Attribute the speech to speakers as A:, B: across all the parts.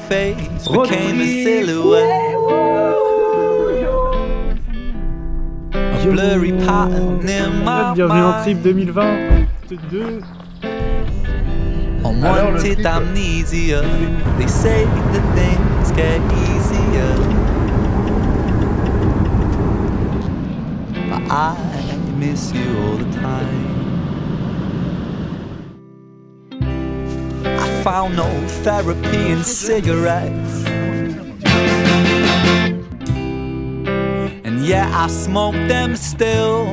A: face became a silhouette, a blurry pattern in my
B: Bienvenue en trip
A: mind.
B: 2020, deux.
A: Unwanted amnesia, they say that things get easier, but I miss you all the time. I found no therapy in cigarettes, and yet I smoke them still.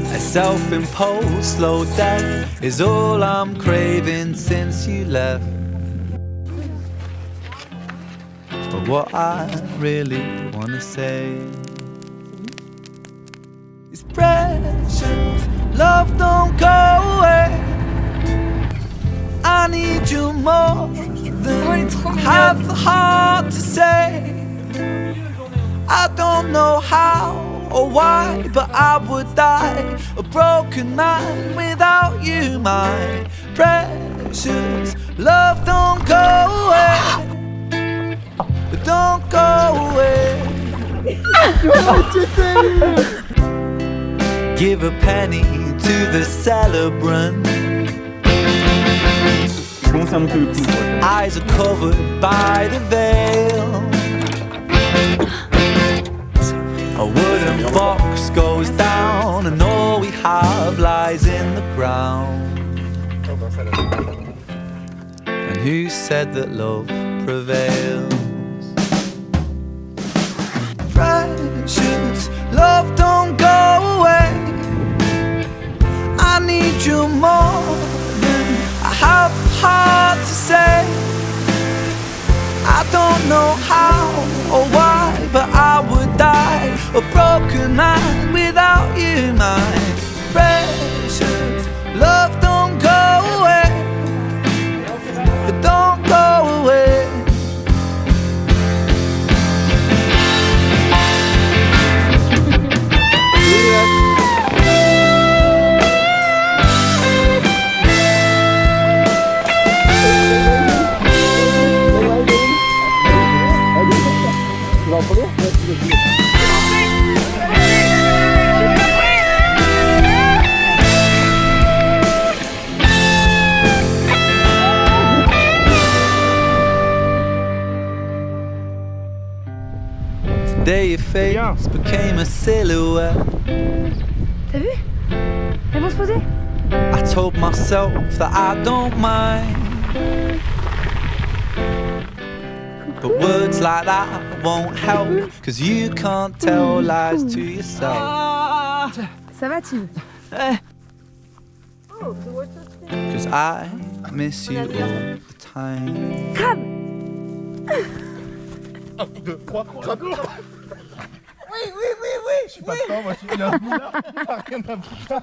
A: A self-imposed slow death is all I'm craving since you left. But what I really wanna say is precious, love don't go away. I need you more than I have the heart to say. I don't know how or why, but I would die a broken man without you, my precious love. Don't go away, don't go away. Give a penny to the celebrant. Eyes are covered by the veil. A wooden box goes down and all we have lies in the ground. And who said that love prevails? Precious love, don't go away. I need you more than I have the heart to say. I don't know how or why, but I would die a broken man without you, my precious love. Don't go away, don't go away. Today your face became a silhouette.
C: T'as vu? Elles vont se poser?
A: I told myself that I don't mind, but words like that won't help, cause you can't tell lies to yourself.
C: Ça va, Tim?
A: Cause I miss you all the time.
C: Crabe!
B: Je suis pas dedans, moi je suis là. Rien à foutre.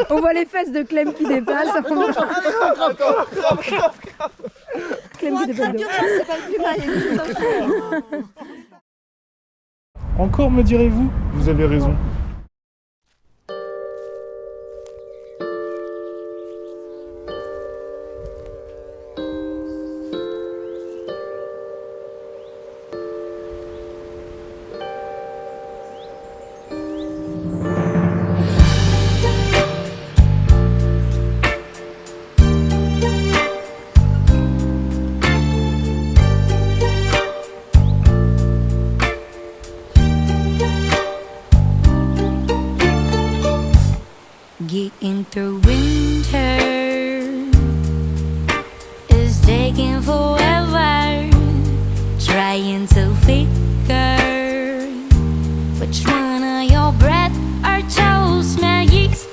C: On voit les fesses de Clem qui dépassent. Clem qui dépasse. C'est pas le plus mal.
B: Encore me direz-vous? Vous avez raison.
D: Getting through winter is taking forever. Trying to figure which one of your breath or toes smell yeast.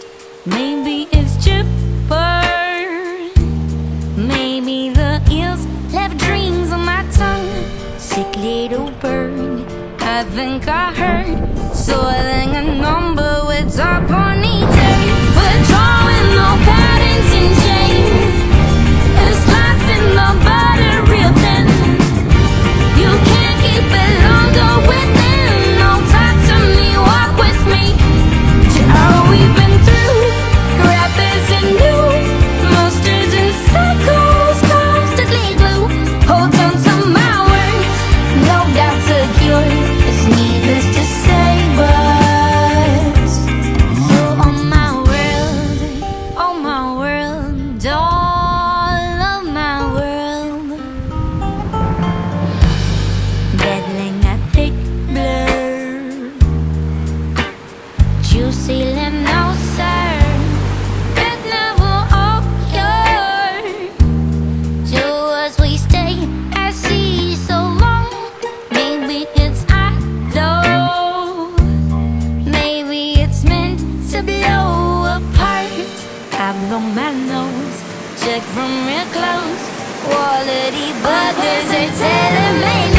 D: Maybe it's chipper. Maybe the eels left dreams on my tongue. Sick little bird, I think I heard soiling a number with our ponytail. We're drawing no patterns in chains. It's slicing the butter real thin. You can't keep it longer within. No talk to me, walk with me to all we've been through. Grab is a new monsters and cycles. I blow my nose. Check from real close. Quality buggers are telling me